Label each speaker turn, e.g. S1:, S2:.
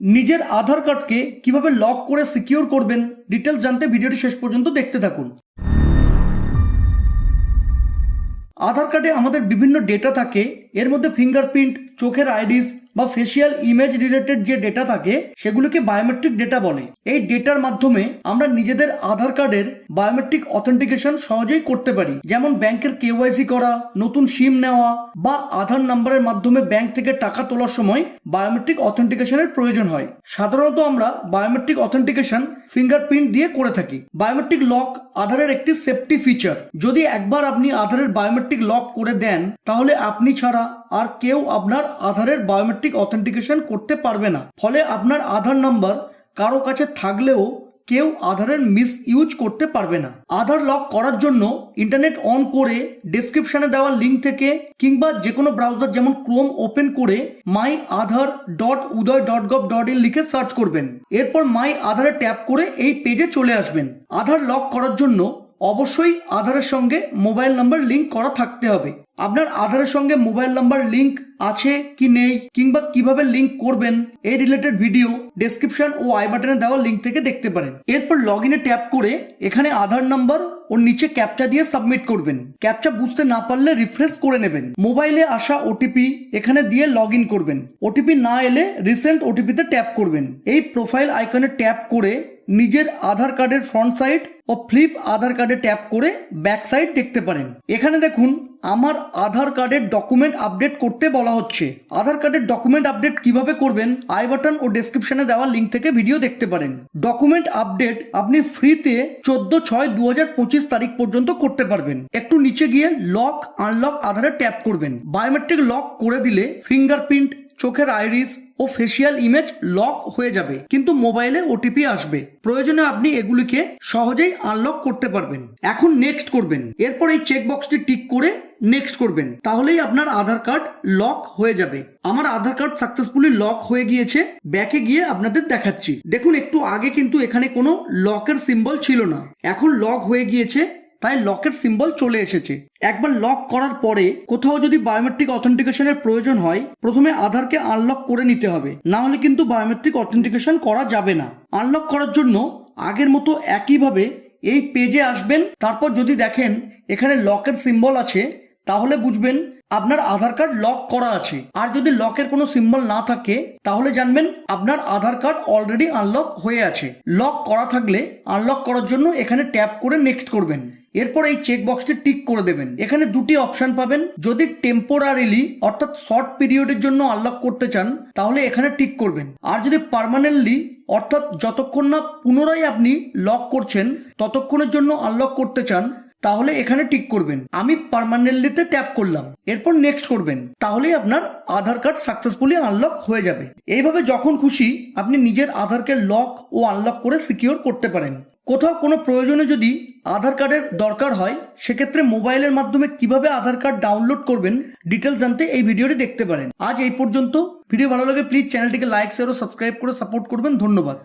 S1: নিজের আধার কার্ডকে কিভাবে লক করে সিকিউর করবেন ডিটেলস জানতে ভিডিওটি শেষ পর্যন্ত দেখতে থাকুন। আধার কার্ডে আমাদের বিভিন্ন ডেটা থাকে, এর মধ্যে ফিঙ্গারপ্রিন্ট, চোখের আইরিস বা ফেসিয়াল ইমেজ রিলেটেড যে ডেটা থাকে সেগুলোকে বায়োমেট্রিক ডেটা বলে। এই ডেটার মাধ্যমে আমরা নিজেদের আধার কার্ডের বায়োমেট্রিক অথেন্টিকেশন সহজেই করতে পারি, যেমন ব্যাংকের কেওয়াইসি করা, নতুন সিম নেওয়া বা আধার নাম্বারের মাধ্যমে ব্যাংক থেকে টাকা তোলার সময় বায়োমেট্রিক অথেন্টিকেশনের প্রয়োজন হয়। সাধারণত আমরা বায়োমেট্রিক অথেন্টিকেশন ফিঙ্গারপ্রিন্ট দিয়ে করে থাকি। বায়োমেট্রিক লক আধারের একটি সেফটি ফিচার। যদি একবার আপনি আধারের বায়োমেট্রিক লক করে দেন তাহলে আপনি ছাড়া আর কেউ আপনার আধারের বায়োমেট্রিক অথেন্টিকেশন করতে পারবে না। ফলে আপনার আধার নাম্বার কারো কাছে থাকলেও কেউ আধারের মিস ইউজ করতে পারবে না। আধার লক করার জন্য ইন্টারনেট অন করে ডেসক্রিপশনে দেওয়া লিঙ্ক থেকে কিংবা যে কোনো ব্রাউজার যেমন ক্রোম ওপেন করে myaadhar.uday.gov.in লিখে সার্চ করবেন। এরপর মাই আধারে ট্যাপ করে এই পেজে চলে আসবেন। আধার লক করার জন্য অবশ্যই আধারের সঙ্গে মোবাইল নাম্বার লিঙ্ক করা থাকতে হবে। আপনার আধারের সঙ্গে মোবাইল নাম্বার লিঙ্ক আছে কি নেই কিংবা কিভাবে লিঙ্ক করবেন এই রিলেটেড ভিডিও ডেসক্রিপশন ও আই বাটনে দেওয়া লিঙ্ক থেকে দেখতে পারেন। এরপর লগ ইনে ট্যাপ করে এখানে আধার নাম্বার ও নিচে ক্যাপচা দিয়ে সাবমিট করবেন। ক্যাপচা বুঝতে না পারলে রিফ্রেশ করে নেবেন। মোবাইলে আসা ওটিপি এখানে দিয়ে লগ ইন করবেন। ওটিপি না এলে রিসেন্ট ওটিপিতে ট্যাপ করবেন। এই প্রোফাইল আইকনে ট্যাপ করে নিজের আধার কার্ডের ফ্রন্ট সাইড ও ফ্লিপ আধার কার্ডে ট্যাপ করে ব্যাক সাইড দেখতে পারেন। এখানে দেখুন আমার আধার কার্ডের ডকুমেন্ট আপডেট করতে বলা হচ্ছে। আধার কার্ডের ডকুমেন্ট আপডেট কিভাবে করবেন আই বাটন ও ডেসক্রিপশনে দেওয়া লিঙ্ক থেকে ভিডিও দেখতে পারেন। ডকুমেন্ট আপডেট আপনি ফ্রিতে 14/6/2025 তারিখ পর্যন্ত করতে পারবেন। একটু নিচে গিয়ে লক আনলক আধারে ট্যাপ করবেন। বায়োমেট্রিক লক করে দিলে ফিঙ্গারপ্রিন্ট, চোখের আইরিস ও ফেসিয়াল ইমেজ লক হয়ে যাবে, কিন্তু মোবাইলে ওটিপি আসবে। প্রয়োজনে আপনি এগুলিকে সহজেই আনলক করতে পারবেন। এখন নেক্সট করবেন। এরপর এই চেক বক্সটি টিক করে নেক্সট করবেন, তাহলেই আপনার আধার কার্ড লক হয়ে যাবে। আমার আধার কার্ড সাকসেসফুলি লক হয়ে গিয়েছে। ব্যাকে গিয়ে আপনাদের দেখাচ্ছি। দেখুন একটু আগে কিন্তু এখানে কোনো লকের সিম্বল ছিল না, এখন লক হয়ে গিয়েছে, তাই লকের সিম্বল চলে এসেছে। একবার লক করার পরে কোথাও যদি বায়োমেট্রিক অথেন্টিকেশনের প্রয়োজন হয় প্রথমে আধারকে আনলক করে নিতে হবে, না হলে কিন্তু বায়োমেট্রিক অথেন্টিকেশন করা যাবে না। আনলক করার জন্য আগের মতো একইভাবে এই পেজে আসবেন। তারপর যদি দেখেন এখানে লকের সিম্বল আছে তাহলে বুঝবেন আপনার আধার কার্ড লক করা আছে। আর যদি লকের কোনো সিম্বল না থাকে তাহলে জানবেন আপনার আধার কার্ড অলরেডি আনলক হয়ে আছে। লক করা থাকলে আনলক করার জন্য এখানে ট্যাপ করে নেক্সট করবেন। এরপর এই চেক বক্সটি টিক করে দেবেন। এখানে দুটি অপশন পাবেন। যদি টেম্পোরারিলি অর্থাৎ শর্ট পিরিয়ডের জন্য আনলক করতে চান তাহলে এখানে টিক করবেন। আর যদি পার্মানেন্টলি অর্থাৎ যতক্ষণ না পুনরায় আপনি লক করছেন ততক্ষণের জন্য আনলক করতে চান তাহলে এখানে টিক করবেন। আমি পার্মানেন্টলিতে ট্যাপ করলাম। এরপর নেক্সট করবেন, তাহলেই আপনার আধার কার্ড সাকসেসফুলি আনলক হয়ে যাবে। এইভাবে যখন খুশি আপনি নিজের আধারকে লক ও আনলক করে সিকিউর করতে পারেন। কোথাও কোনো প্রয়োজনে যদি আধার কার্ডের দরকার হয় সেক্ষেত্রে মোবাইলের মাধ্যমে কিভাবে আধার কার্ড ডাউনলোড করবেন ডিটেলস জানতে এই ভিডিওটি দেখতে পারেন। আজ এই পর্যন্ত। ভিডিও ভালো লাগে প্লিজ চ্যানেলটিকে লাইক, শেয়ার ও সাবস্ক্রাইব করে সাপোর্ট করবেন। ধন্যবাদ।